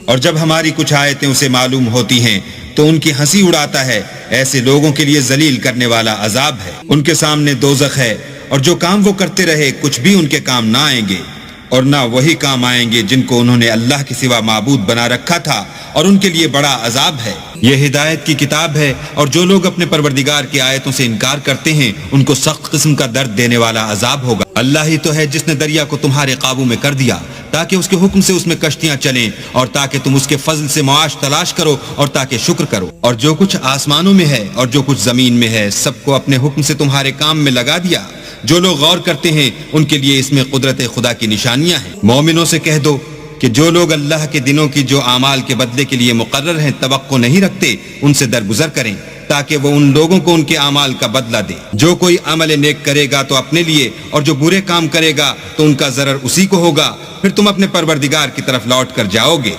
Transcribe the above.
और जब हमारी कुछ आयतें उसे मालूम होती हैं तो उनकी हंसी उड़ाता है। ऐसे लोगों के लिए जलील करने वाला अजाब है। उनके सामने दोज़ख है और जो काम वो करते रहे कुछ भी उनके काम ना आएंगे और ना वही काम आएंगे जिनको उन्होंने अल्लाह के सिवा माबूद बना रखा था, और उनके लिए बड़ा अजाब है। यह हिदायत की किताब है और जो लोग अपने परवरदिगार की आयतों से इनकार करते हैं उनको सख्त किस्म का दर्द देने वाला अजाब होगा। अल्लाह ही तो है जिसने दरिया को तुम्हारे काबू में कर दिया ताकि उसके हुक्म से उसमें कश्तियां चलें और ताकि तुम उसके फजल से मुआश तलाश करो और ताकि शुक्र करो। और जो कुछ आसमानों में है और जो कुछ जमीन में है सबको अपने हुक्म से तुम्हारे काम में लगा दिया। जो लोग गौर करते हैं उनके लिए इसमें कुदरत खुदा की निशानियां हैं। मोमिनों से कह दो कि जो लोग अल्लाह के दिनों की जो आमाल के बदले के लिए मुकर्रर हैं तवक्को नहीं रखते उनसे दरगुजर करें ताकि वो उन लोगों को उनके आमाल का बदला दे। जो कोई अमल नेक करेगा तो अपने लिए और जो बुरे काम करेगा तो उनका जरर उसी को होगा। फिर तुम अपने परवरदिगार की तरफ लौट कर जाओगे।